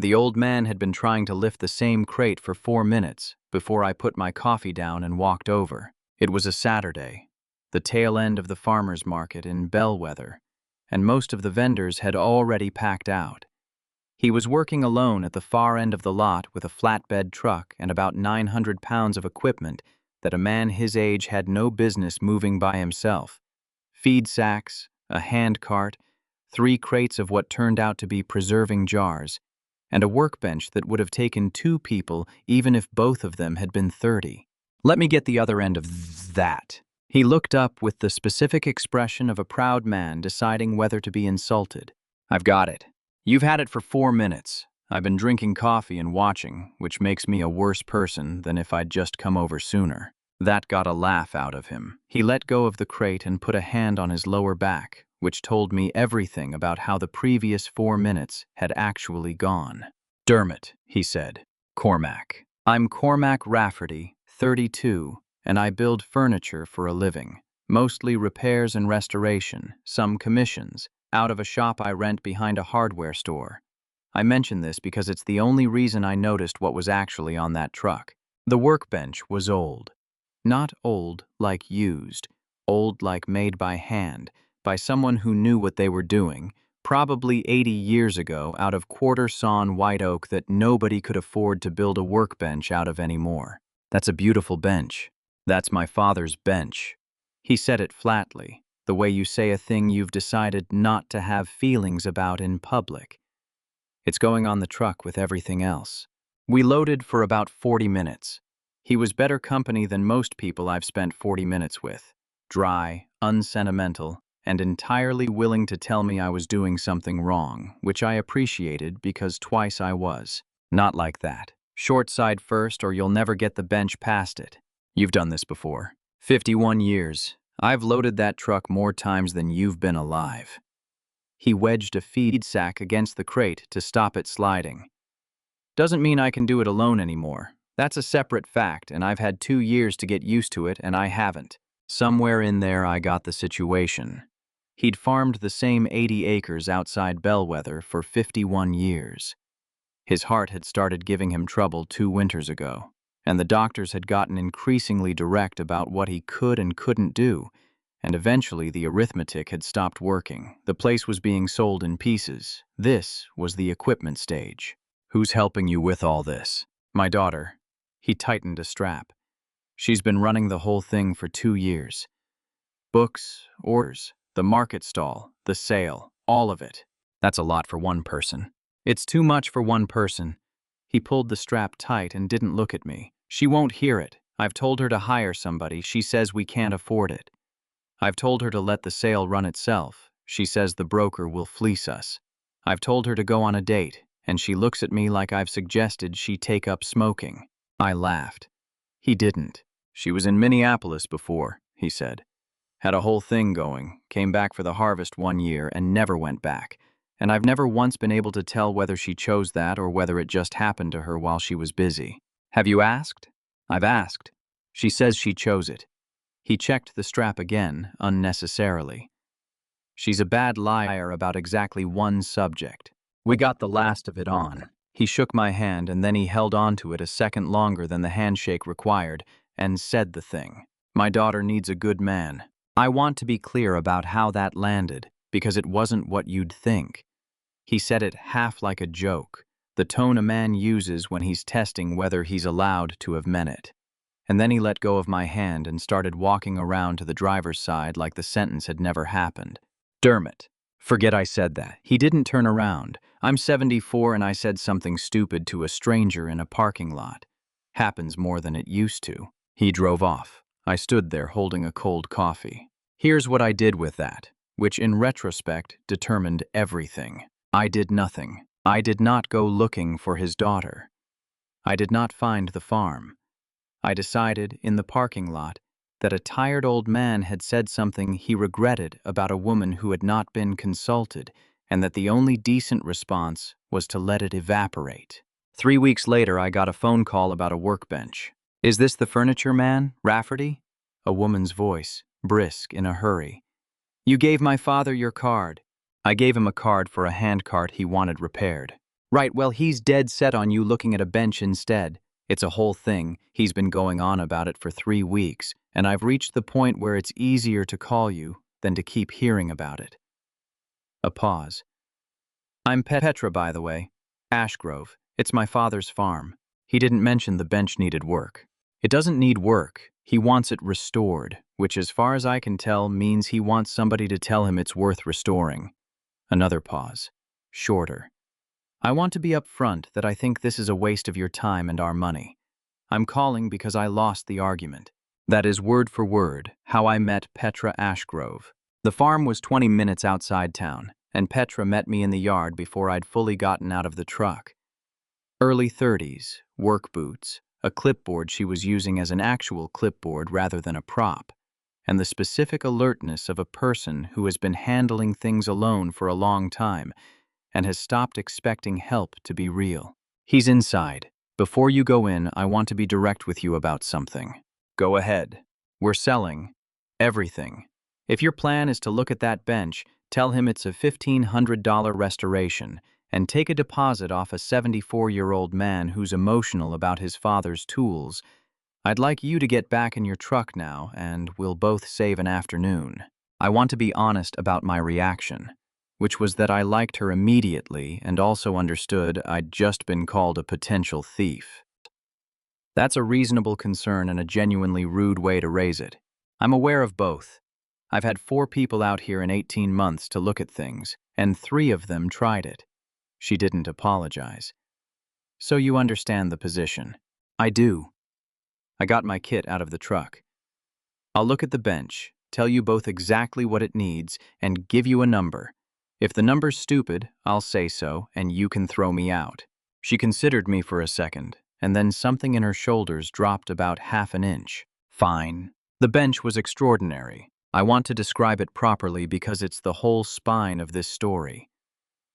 The old man had been trying to lift the same crate for 4 minutes before I put my coffee down and walked over. It was a Saturday, the tail end of the farmer's market in Bellwether, and most of the vendors had already packed out. He was working alone at the far end of the lot with a flatbed truck and about 900 pounds of equipment that a man his age had no business moving by himself. Feed sacks, a hand cart, 3 crates of what turned out to be preserving jars, and a workbench that would have taken 2 people even if both of them had been 30. Let me get the other end of that. He looked up with the specific expression of a proud man deciding whether to be insulted. I've got it. You've had it for 4 minutes. I've been drinking coffee and watching, which makes me a worse person than if I'd just come over sooner. That got a laugh out of him. He let go of the crate and put a hand on his lower back, which told me everything about how the previous 4 minutes had actually gone. Dermot, he said. Cormac. I'm Cormac Rafferty, 32, and I build furniture for a living. Mostly repairs and restoration, some commissions, out of a shop I rent behind a hardware store. I mention this because it's the only reason I noticed what was actually on that truck. The workbench was old. Not old like used, old like made by hand, by someone who knew what they were doing, probably 80 years ago out of quarter-sawn white oak that nobody could afford to build a workbench out of anymore. That's a beautiful bench. That's my father's bench. He said it flatly, the way you say a thing you've decided not to have feelings about in public. It's going on the truck with everything else. We loaded for about 40 minutes. He was better company than most people I've spent 40 minutes with. Dry, unsentimental, and entirely willing to tell me I was doing something wrong, which I appreciated because twice I was. Not like that. Short side first or you'll never get the bench past it. You've done this before. 51 years. I've loaded that truck more times than you've been alive. He wedged a feed sack against the crate to stop it sliding. Doesn't mean I can do it alone anymore. That's a separate fact, and I've had 2 years to get used to it, and I haven't. Somewhere in there I got the situation. He'd farmed the same 80 acres outside Bellwether for 51 years. His heart had started giving him trouble 2 winters ago, and the doctors had gotten increasingly direct about what he could and couldn't do, and eventually the arithmetic had stopped working. The place was being sold in pieces. This was the equipment stage. Who's helping you with all this? My daughter. He tightened a strap. She's been running the whole thing for 2 years. Books, orders, the market stall, the sale, all of it. That's a lot for one person. It's too much for one person. He pulled the strap tight and didn't look at me. She won't hear it. I've told her to hire somebody. She says we can't afford it. I've told her to let the sale run itself. She says the broker will fleece us. I've told her to go on a date, and she looks at me like I've suggested she take up smoking. I laughed. He didn't. She was in Minneapolis before, he said. Had a whole thing going, came back for the harvest 1 year and never went back. And I've never once been able to tell whether she chose that or whether it just happened to her while she was busy. Have you asked? I've asked. She says she chose it. He checked the strap again, unnecessarily. She's a bad liar about exactly one subject. We got the last of it on. He shook my hand and then he held on to it a second longer than the handshake required and said the thing. My daughter needs a good man. I want to be clear about how that landed, because it wasn't what you'd think. He said it half like a joke, the tone a man uses when he's testing whether he's allowed to have meant it. And then he let go of my hand and started walking around to the driver's side like the sentence had never happened. Dermot. Forget I said that. He didn't turn around. I'm 74 and I said something stupid to a stranger in a parking lot. Happens more than it used to. He drove off. I stood there holding a cold coffee. Here's what I did with that, which in retrospect determined everything. I did nothing. I did not go looking for his daughter. I did not find the farm. I decided, in the parking lot, that a tired old man had said something he regretted about a woman who had not been consulted, and that the only decent response was to let it evaporate. 3 weeks later, I got a phone call about a workbench. Is this the furniture man, Rafferty? A woman's voice, brisk, in a hurry. You gave my father your card. I gave him a card for a handcart he wanted repaired. Right, well, he's dead set on you looking at a bench instead. It's a whole thing. He's been going on about it for 3 weeks, and I've reached the point where it's easier to call you than to keep hearing about it. A pause. I'm Petra, by the way. Ashgrove. It's my father's farm. He didn't mention the bench needed work. It doesn't need work. He wants it restored, which as far as I can tell means he wants somebody to tell him it's worth restoring. Another pause. Shorter. I want to be upfront that I think this is a waste of your time and our money. I'm calling because I lost the argument. That is word for word how I met Petra Ashgrove. The farm was 20 minutes outside town, and Petra met me in the yard before I'd fully gotten out of the truck. Early 30s, work boots, a clipboard she was using as an actual clipboard rather than a prop, and the specific alertness of a person who has been handling things alone for a long time and has stopped expecting help to be real. He's inside. Before you go in, I want to be direct with you about something. Go ahead. We're selling everything. If your plan is to look at that bench, tell him it's a $1,500 restoration and take a deposit off a 74-year-old man who's emotional about his father's tools. I'd like you to get back in your truck now, and we'll both save an afternoon. I want to be honest about my reaction, which was that I liked her immediately and also understood I'd just been called a potential thief. That's a reasonable concern and a genuinely rude way to raise it. I'm aware of both. I've had 4 people out here in 18 months to look at things, and 3 of them tried it. She didn't apologize. So you understand the position. I do. I got my kit out of the truck. I'll look at the bench, tell you both exactly what it needs, and give you a number. If the number's stupid, I'll say so, and you can throw me out. She considered me for a second, and then something in her shoulders dropped about half an inch. Fine. The bench was extraordinary. I want to describe it properly because it's the whole spine of this story.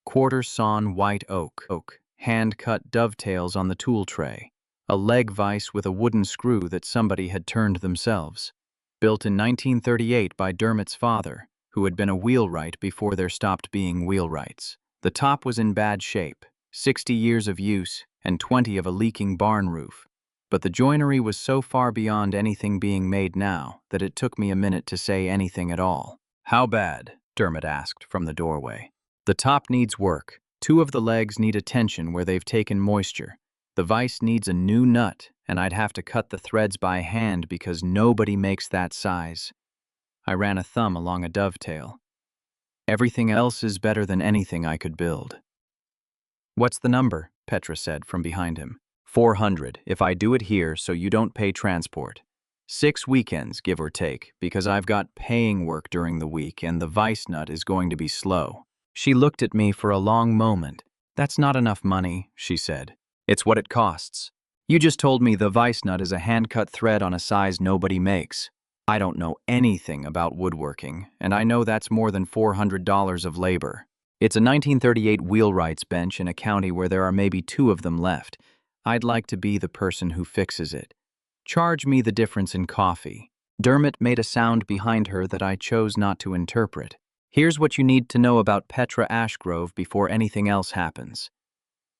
Quarter-sawn white oak, hand-cut dovetails on the tool tray, a leg vise with a wooden screw that somebody had turned themselves. Built in 1938 by Dermot's father, who had been a wheelwright before there stopped being wheelwrights. The top was in bad shape, 60 years of use and 20 of a leaking barn roof. But the joinery was so far beyond anything being made now that it took me a minute to say anything at all. How bad? Dermot asked from the doorway. The top needs work. 2 of the legs need attention where they've taken moisture. The vise needs a new nut, and I'd have to cut the threads by hand because nobody makes that size. I ran a thumb along a dovetail. Everything else is better than anything I could build. What's the number? Petra said from behind him. 400 if I do it here so you don't pay transport. 6 weekends, give or take, because I've got paying work during the week and the vise nut is going to be slow. She looked at me for a long moment. That's not enough money, she said. It's what it costs. You just told me the vise nut is a hand-cut thread on a size nobody makes. I don't know anything about woodworking, and I know that's more than $400 of labor. It's a 1938 wheelwright's bench in a county where there are maybe 2 of them left. I'd like to be the person who fixes it. Charge me the difference in coffee. Dermot made a sound behind her that I chose not to interpret. Here's what you need to know about Petra Ashgrove before anything else happens.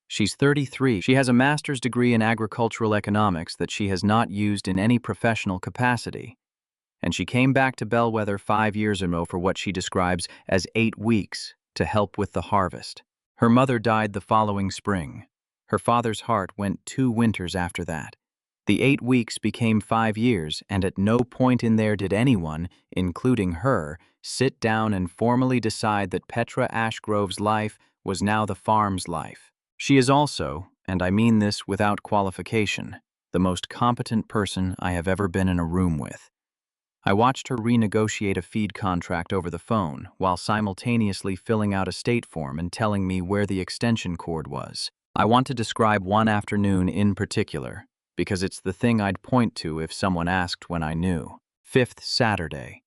She's 33. She has a master's degree in agricultural economics that she has not used in any professional capacity. And she came back to Bellwether 5 years ago for what she describes as 8 weeks to help with the harvest. Her mother died the following spring. Her father's heart went 2 winters after that. The 8 weeks became 5 years, and at no point in there did anyone, including her, sit down and formally decide that Petra Ashgrove's life was now the farm's life. She is also, and I mean this without qualification, the most competent person I have ever been in a room with. I watched her renegotiate a feed contract over the phone while simultaneously filling out a state form and telling me where the extension cord was. I want to describe one afternoon in particular, because it's the thing I'd point to if someone asked when I knew. 5th Saturday.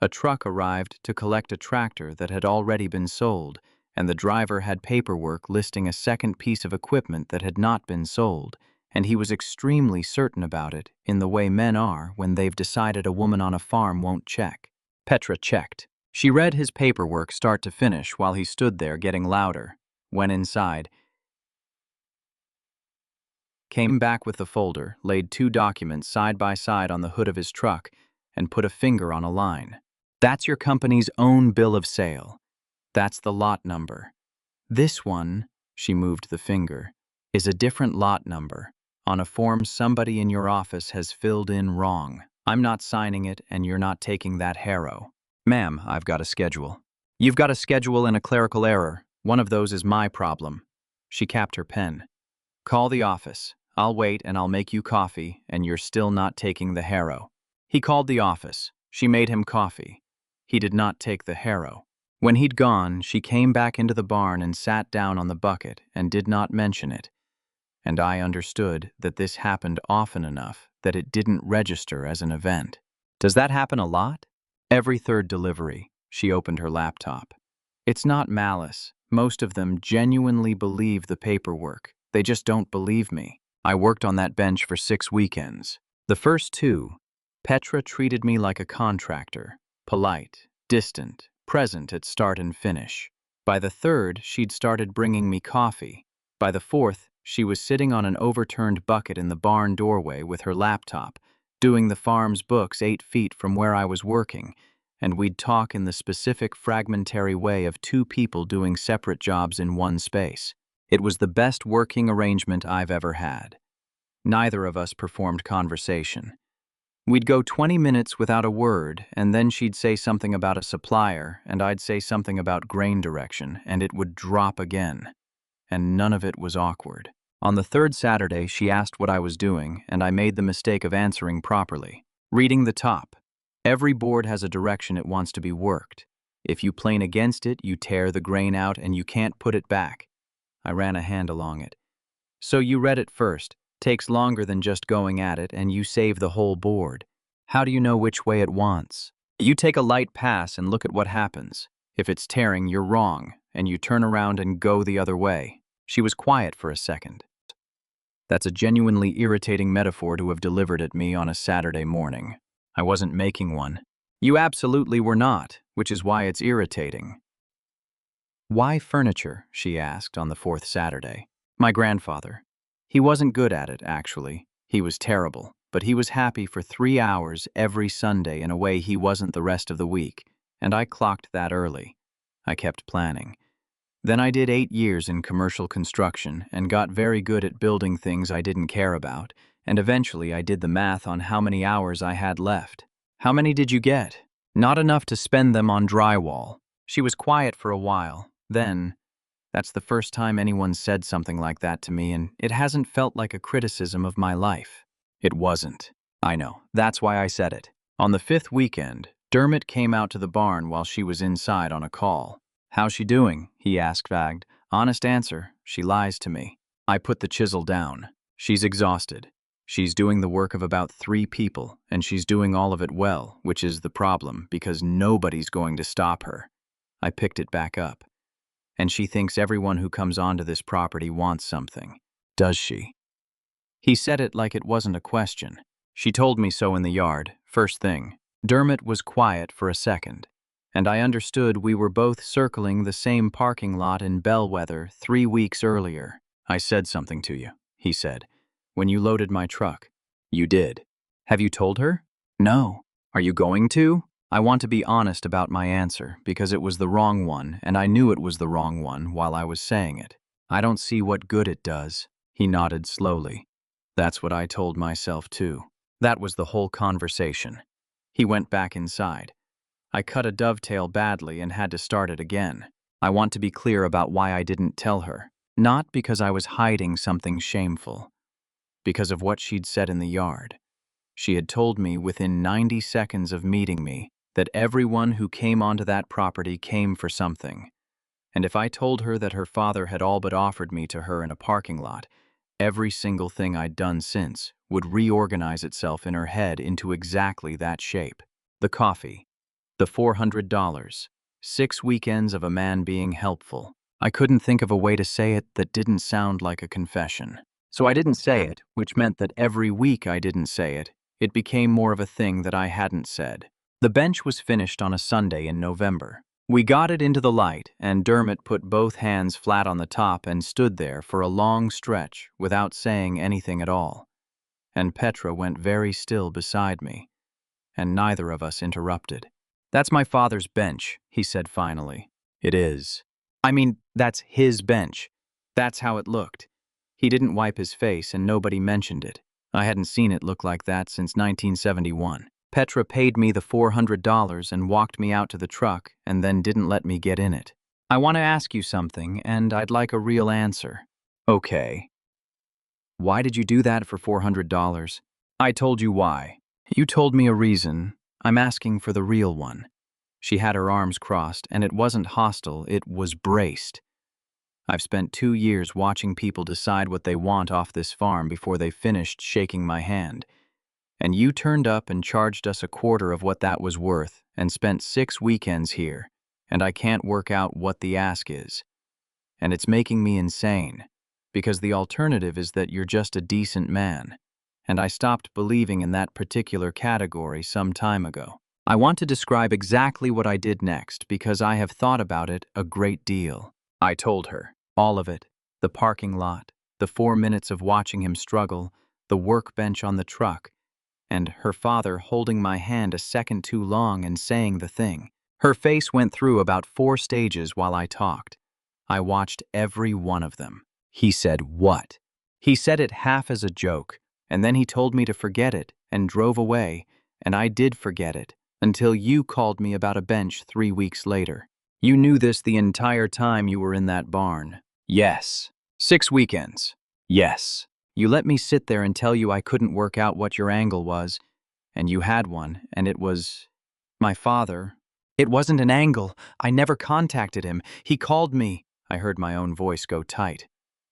A truck arrived to collect a tractor that had already been sold, and the driver had paperwork listing a second piece of equipment that had not been sold, and he was extremely certain about it in the way men are when they've decided a woman on a farm won't check. Petra checked. She read his paperwork start to finish while he stood there getting louder. Went inside. came back with the folder, laid 2 documents side by side on the hood of his truck, and put a finger on a line. That's your company's own bill of sale. That's the lot number. This one, she moved the finger, is a different lot number, on a form somebody in your office has filled in wrong. I'm not signing it, and you're not taking that harrow. Ma'am, I've got a schedule. You've got a schedule and a clerical error. One of those is my problem. She capped her pen. Call the office. I'll wait and I'll make you coffee, and you're still not taking the harrow. He called the office. She made him coffee. He did not take the harrow. When he'd gone, she came back into the barn and sat down on the bucket and did not mention it. And I understood that this happened often enough that it didn't register as an event. Does that happen a lot? Every third delivery, she opened her laptop. It's not malice. Most of them genuinely believe the paperwork. They just don't believe me. I worked on that bench for 6 weekends. The first 2, Petra treated me like a contractor, polite, distant, present at start and finish. By the 3rd, she'd started bringing me coffee. By the 4th, she was sitting on an overturned bucket in the barn doorway with her laptop, doing the farm's books 8 feet from where I was working, and we'd talk in the specific fragmentary way of 2 people doing separate jobs in one space. It was the best working arrangement I've ever had. Neither of us performed conversation. We'd go 20 minutes without a word, and then she'd say something about a supplier, and I'd say something about grain direction, and it would drop again. And none of it was awkward. On the 3rd Saturday, she asked what I was doing, and I made the mistake of answering properly. Reading the top. Every board has a direction it wants to be worked. If you plane against it, you tear the grain out and you can't put it back. I ran a hand along it. So you read it first. Takes longer than just going at it, and you save the whole board. How do you know which way it wants? You take a light pass and look at what happens. If it's tearing, you're wrong, and you turn around and go the other way. She was quiet for a second. That's a genuinely irritating metaphor to have delivered at me on a Saturday morning. I wasn't making one. You absolutely were not, which is why it's irritating. Why furniture? She asked on the 4th Saturday. My grandfather. He wasn't good at it, actually. He was terrible, but he was happy for 3 hours every Sunday in a way he wasn't the rest of the week, and I clocked that early. I kept planning. Then I did 8 years in commercial construction and got very good at building things I didn't care about, and eventually I did the math on how many hours I had left. How many did you get? Not enough to spend them on drywall. She was quiet for a while. Then, that's the first time anyone said something like that to me, and it hasn't felt like a criticism of my life. It wasn't. I know. That's why I said it. On the 5th weekend, Dermot came out to the barn while she was inside on a call. How's she doing? He asked, vague. Honest answer, she lies to me. I put the chisel down. She's exhausted. She's doing the work of about 3 people, and she's doing all of it well, which is the problem, because nobody's going to stop her. I picked it back up. And she thinks everyone who comes onto this property wants something. Does she? He said it like it wasn't a question. She told me so in the yard, first thing. Dermot was quiet for a second, and I understood we were both circling the same parking lot in Bellwether 3 weeks earlier. I said something to you, he said, when you loaded my truck. You did. Have you told her? No. Are you going to? I want to be honest about my answer, because it was the wrong one, and I knew it was the wrong one while I was saying it. I don't see what good it does. He nodded slowly. That's what I told myself too. That was the whole conversation. He went back inside. I cut a dovetail badly and had to start it again. I want to be clear about why I didn't tell her. Not because I was hiding something shameful. Because of what she'd said in the yard. She had told me within 90 seconds of meeting me that everyone who came onto that property came for something. And if I told her that her father had all but offered me to her in a parking lot, every single thing I'd done since would reorganize itself in her head into exactly that shape. The coffee. The $400. 6 weekends of a man being helpful. I couldn't think of a way to say it that didn't sound like a confession. So I didn't say it, which meant that every week I didn't say it. It became more of a thing that I hadn't said. The bench was finished on a Sunday in November. We got it into the light, and Dermot put both hands flat on the top and stood there for a long stretch without saying anything at all. And Petra went very still beside me, and neither of us interrupted. "That's my father's bench," he said finally. "It is. I mean, that's his bench. That's how it looked. He didn't wipe his face, and nobody mentioned it. I hadn't seen it look like that since 1971. Petra paid me the $400 and walked me out to the truck and then didn't let me get in it. "I want to ask you something, and I'd like a real answer." "Okay." "Why did you do that for $400? "I told you why." "You told me a reason. I'm asking for the real one." She had her arms crossed, and it wasn't hostile, it was braced. "I've spent 2 years watching people decide what they want off this farm before they finished shaking my hand. And you turned up and charged us a quarter of what that was worth and spent 6 weekends here, and I can't work out what the ask is. And it's making me insane, because the alternative is that you're just a decent man, and I stopped believing in that particular category some time ago. I want to describe exactly what I did next because I have thought about it a great deal." I told her. All of it. The parking lot, the 4 minutes of watching him struggle, the workbench on the truck, and her father holding my hand a second too long and saying the thing. Her face went through about 4 stages while I talked. I watched every one of them. He said, "What?" He said it half as a joke, and then he told me to forget it and drove away, and I did forget it until you called me about a bench 3 weeks later. "You knew this the entire time you were in that barn." "Yes." "6 weekends." "Yes." "You let me sit there and tell you I couldn't work out what your angle was, and you had one, and it was my father." "It wasn't an angle. I never contacted him. He called me." I heard my own voice go tight.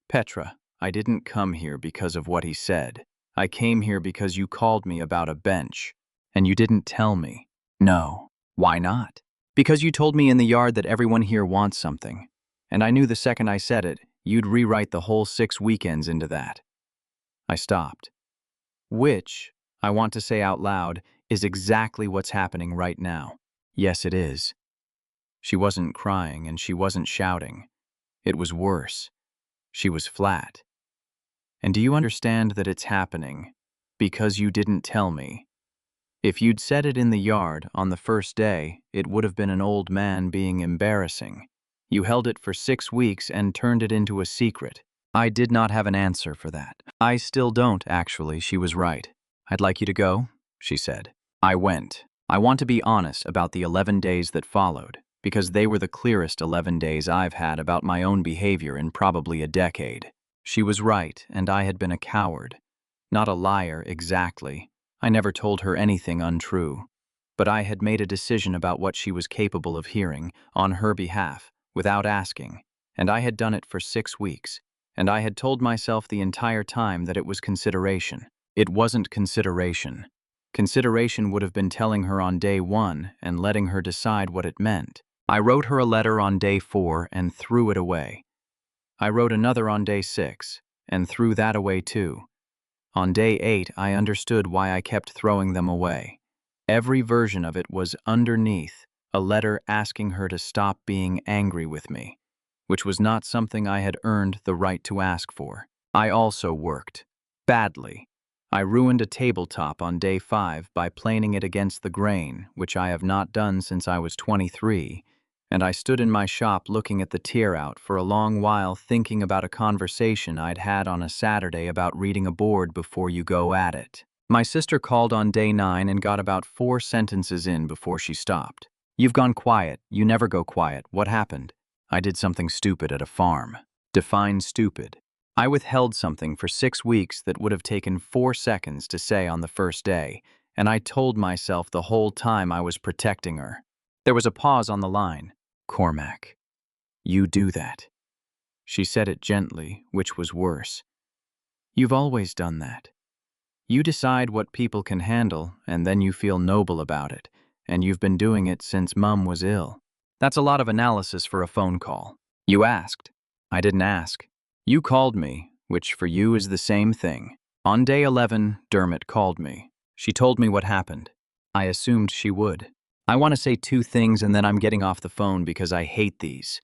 "Petra, I didn't come here because of what he said. I came here because you called me about a bench, and you didn't tell me." "No." "Why not?" "Because you told me in the yard that everyone here wants something, and I knew the second I said it, you'd rewrite the whole 6 weekends into that." I stopped. "Which, I want to say out loud, is exactly what's happening right now." "Yes, it is." She wasn't crying and she wasn't shouting. It was worse. She was flat. "And do you understand that it's happening because you didn't tell me? If you'd said it in the yard on the first day, it would have been an old man being embarrassing. You held it for 6 weeks and turned it into a secret." I did not have an answer for that. "I still don't, actually." She was right. "I'd like you to go," she said. I went. I want to be honest about the 11 days that followed, because they were the clearest 11 days I've had about my own behavior in probably a decade. She was right, and I had been a coward. Not a liar, exactly. I never told her anything untrue. But I had made a decision about what she was capable of hearing, on her behalf, without asking, and I had done it for 6 weeks. And I had told myself the entire time that it was consideration. It wasn't consideration. Consideration would have been telling her on day 1 and letting her decide what it meant. I wrote her a letter on day 4 and threw it away. I wrote another on day 6 and threw that away too. On day 8, I understood why I kept throwing them away. Every version of it was underneath a letter asking her to stop being angry with me, which was not something I had earned the right to ask for. I also worked. Badly. I ruined a tabletop on day 5 by planing it against the grain, which I have not done since I was 23, and I stood in my shop looking at the tear out for a long while thinking about a conversation I'd had on a Saturday about reading a board before you go at it. My sister called on day 9 and got about 4 sentences in before she stopped. "You've gone quiet. You never go quiet. What happened?" "I did something stupid at a farm." Define stupid. I withheld something for 6 weeks that would have taken 4 seconds to say on the first day, and I told myself the whole time I was protecting her. There was a pause on the line. "Cormac, you do that." She said it gently, which was worse. "You've always done that. You decide what people can handle, and then you feel noble about it, and you've been doing it since Mum was ill. That's a lot of analysis for a phone call." "You asked." "I didn't ask. You called me, which for you is the same thing." On day 11, Dermot called me. She told me what happened. I assumed she would. I want to say two things and then I'm getting off the phone because I hate these.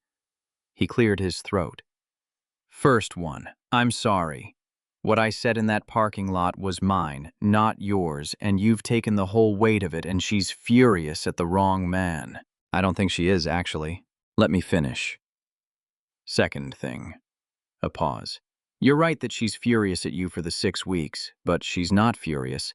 He cleared his throat. First one, I'm sorry. What I said in that parking lot was mine, not yours, and you've taken the whole weight of it and she's furious at the wrong man. I don't think she is, actually. Let me finish. Second thing. A pause. You're right that she's furious at you for the 6 weeks, but she's not furious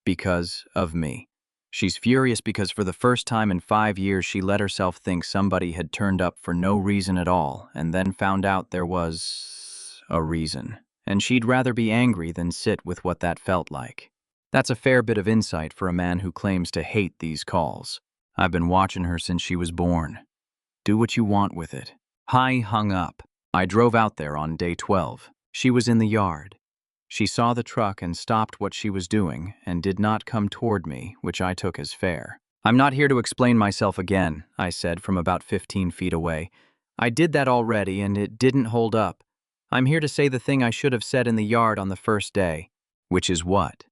because of me. She's furious because for the first time in 5 years she let herself think somebody had turned up for no reason at all and then found out there was a reason. And she'd rather be angry than sit with what that felt like. That's a fair bit of insight for a man who claims to hate these calls. I've been watching her since she was born. Do what you want with it. I hung up. I drove out there on day 12. She was in the yard. She saw the truck and stopped what she was doing and did not come toward me, which I took as fair. I'm not here to explain myself again, I said from about 15 feet away. I did that already and it didn't hold up. I'm here to say the thing I should have said in the yard on the first day. Which is what?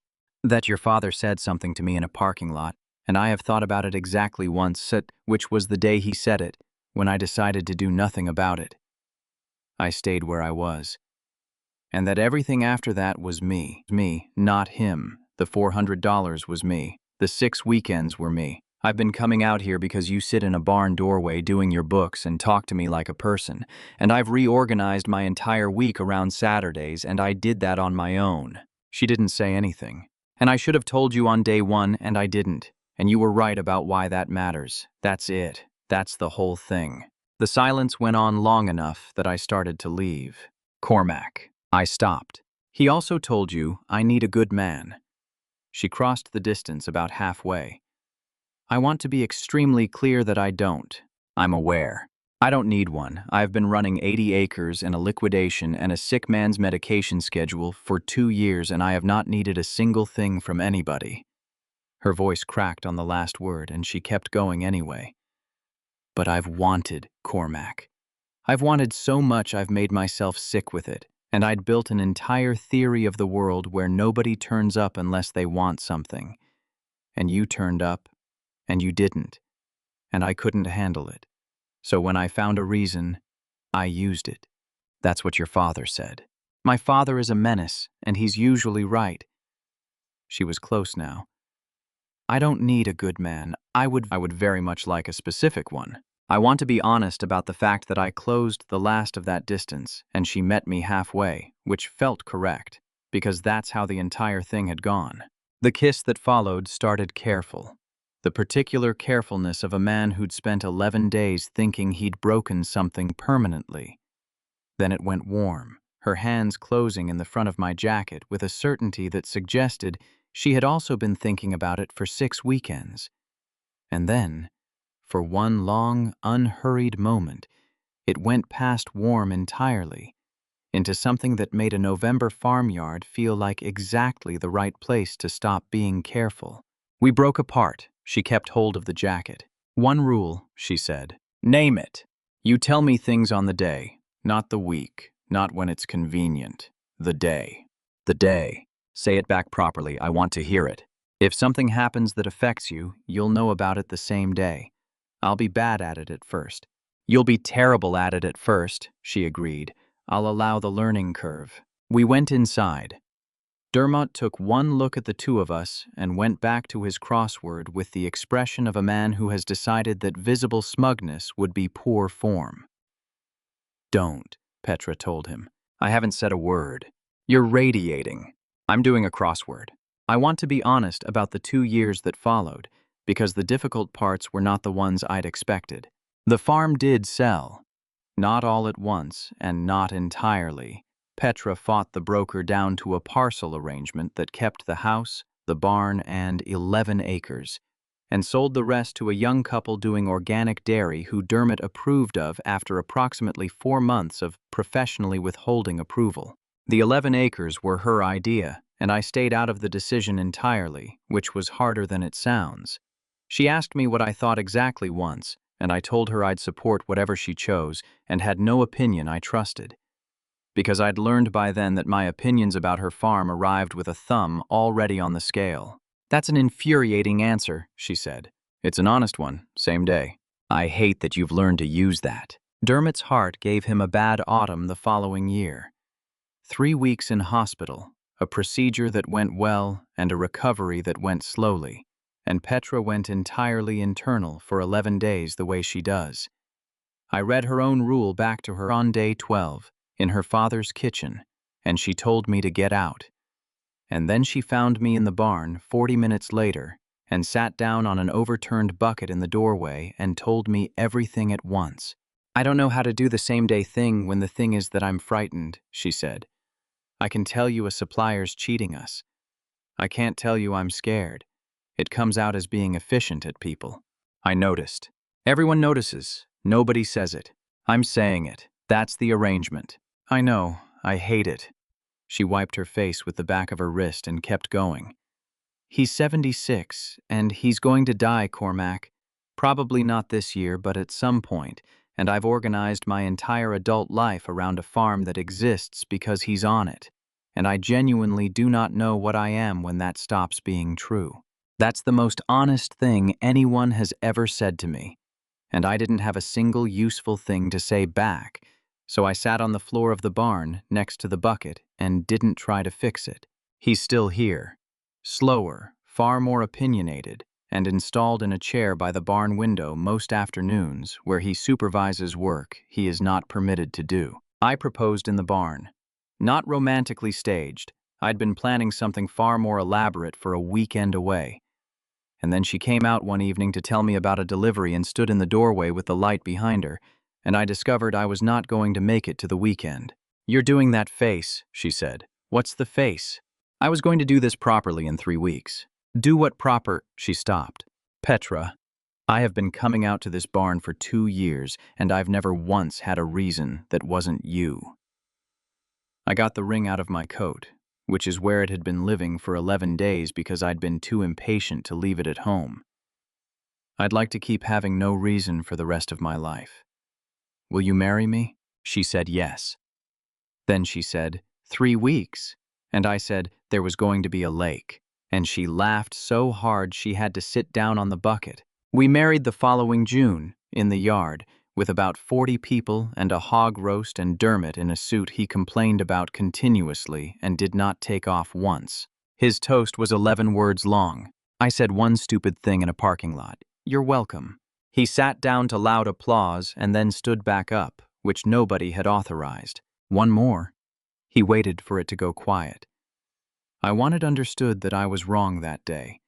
That your father said something to me in a parking lot, and I have thought about it exactly once, which was the day he said it, when I decided to do nothing about it. I stayed where I was. And that everything after that was me, not him. The $400 was me. The 6 weekends were me. I've been coming out here because you sit in a barn doorway doing your books and talk to me like a person, and I've reorganized my entire week around Saturdays, and I did that on my own. She didn't say anything. And I should have told you on day 1, and I didn't. And you were right about why that matters. That's it. That's the whole thing. The silence went on long enough that I started to leave. Cormac. I stopped. He also told you I need a good man. She crossed the distance about halfway. I want to be extremely clear that I don't. I'm aware. I don't need one. I've been running 80 acres and a liquidation and a sick man's medication schedule for 2 years, and I have not needed a single thing from anybody. Her voice cracked on the last word, and she kept going anyway. But I've wanted Cormac. I've wanted so much I've made myself sick with it. And I'd built an entire theory of the world where nobody turns up unless they want something. And you turned up, and you didn't. And I couldn't handle it. So when I found a reason, I used it. That's what your father said. My father is a menace, and he's usually right. She was close now. I don't need a good man. I would very much like a specific one. I want to be honest about the fact that I closed the last of that distance, and she met me halfway, which felt correct, because that's how the entire thing had gone. The kiss that followed started careful. The particular carefulness of a man who'd spent 11 days thinking he'd broken something permanently. Then it went warm, her hands closing in the front of my jacket with a certainty that suggested she had also been thinking about it for 6 weekends. And then, for one long, unhurried moment, it went past warm entirely, into something that made a November farmyard feel like exactly the right place to stop being careful. We broke apart. She kept hold of the jacket. One rule, she said. Name it. You tell me things on the day, not the week, not when it's convenient. The day. The day. Say it back properly. I want to hear it. If something happens that affects you, you'll know about it the same day. I'll be bad at it at first. You'll be terrible at it at first, she agreed. I'll allow the learning curve. We went inside. Dermot took one look at the two of us and went back to his crossword with the expression of a man who has decided that visible smugness would be poor form. Don't, Petra told him. I haven't said a word. You're radiating. I'm doing a crossword. I want to be honest about the 2 years that followed, because the difficult parts were not the ones I'd expected. The farm did sell. Not all at once, and not entirely. Petra fought the broker down to a parcel arrangement that kept the house, the barn, and 11 acres, and sold the rest to a young couple doing organic dairy who Dermot approved of after approximately 4 months of professionally withholding approval. The 11 acres were her idea, and I stayed out of the decision entirely, which was harder than it sounds. She asked me what I thought exactly once, and I told her I'd support whatever she chose and had no opinion I trusted. Because I'd learned by then that my opinions about her farm arrived with a thumb already on the scale. That's an infuriating answer, she said. It's an honest one, same day. I hate that you've learned to use that. Dermot's heart gave him a bad autumn the following year. 3 weeks in hospital, a procedure that went well and a recovery that went slowly, and Petra went entirely internal for 11 days the way she does. I read her own rule back to her on day 12, in her father's kitchen, and she told me to get out. And then she found me in the barn 40 minutes later and sat down on an overturned bucket in the doorway and told me everything at once. I don't know how to do the same-day thing when the thing is that I'm frightened, she said. I can tell you a supplier's cheating us. I can't tell you I'm scared. It comes out as being efficient at people. I noticed. Everyone notices. Nobody says it. I'm saying it. That's the arrangement. I know. I hate it. She wiped her face with the back of her wrist and kept going. He's 76, and he's going to die, Cormac. Probably not this year, but at some point, and I've organized my entire adult life around a farm that exists because he's on it, and I genuinely do not know what I am when that stops being true. That's the most honest thing anyone has ever said to me, and I didn't have a single useful thing to say back, so I sat on the floor of the barn next to the bucket and didn't try to fix it. He's still here, slower, far more opinionated, and installed in a chair by the barn window most afternoons where he supervises work he is not permitted to do. I proposed in the barn. Not romantically staged. I'd been planning something far more elaborate for a weekend away. And then she came out one evening to tell me about a delivery and stood in the doorway with the light behind her, and I discovered I was not going to make it to the weekend. You're doing that face, she said. What's the face? I was going to do this properly in 3 weeks. Do what proper? She stopped. Petra, I have been coming out to this barn for 2 years, and I've never once had a reason that wasn't you. I got the ring out of my coat, which is where it had been living for 11 days because I'd been too impatient to leave it at home. I'd like to keep having no reason for the rest of my life. Will you marry me? She said yes. Then she said, 3 weeks. And I said there was going to be a lake. And she laughed so hard she had to sit down on the bucket. We married the following June, in the yard, with about 40 people and a hog roast and Dermot in a suit he complained about continuously and did not take off once. His toast was 11 words long. I said one stupid thing in a parking lot. You're welcome. He sat down to loud applause and then stood back up, which nobody had authorized. One more. He waited for it to go quiet. I wanted understood that I was wrong that day.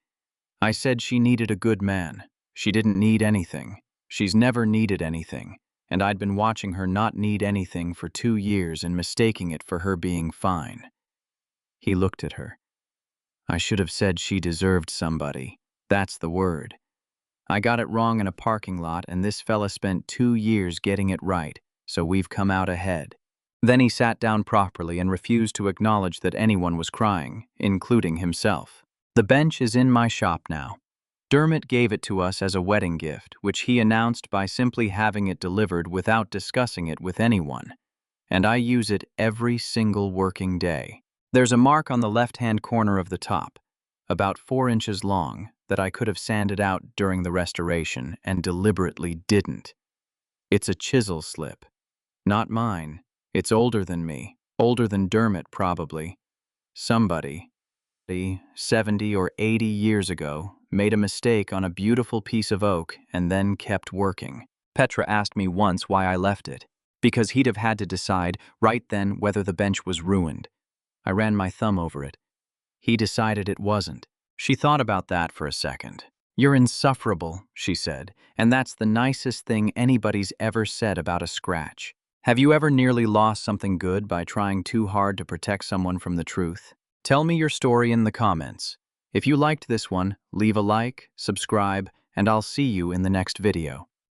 I said she needed a good man. She didn't need anything. She's never needed anything, and I'd been watching her not need anything for 2 years and mistaking it for her being fine. He looked at her. I should have said she deserved somebody. That's the word. I got it wrong in a parking lot, and this fella spent 2 years getting it right, so we've come out ahead. Then he sat down properly and refused to acknowledge that anyone was crying, including himself. The bench is in my shop now. Dermot gave it to us as a wedding gift, which he announced by simply having it delivered without discussing it with anyone. And I use it every single working day. There's a mark on the left-hand corner of the top, about 4 inches long, that I could have sanded out during the restoration and deliberately didn't. It's a chisel slip. Not mine. It's older than me. Older than Dermot, probably. Somebody, 70 or 80 years ago, made a mistake on a beautiful piece of oak and then kept working. Petra asked me once why I left it, because he'd have had to decide right then whether the bench was ruined. I ran my thumb over it. He decided it wasn't. She thought about that for a second. You're insufferable, she said, and that's the nicest thing anybody's ever said about a scratch. Have you ever nearly lost something good by trying too hard to protect someone from the truth? Tell me your story in the comments. If you liked this one, leave a like, subscribe, and I'll see you in the next video.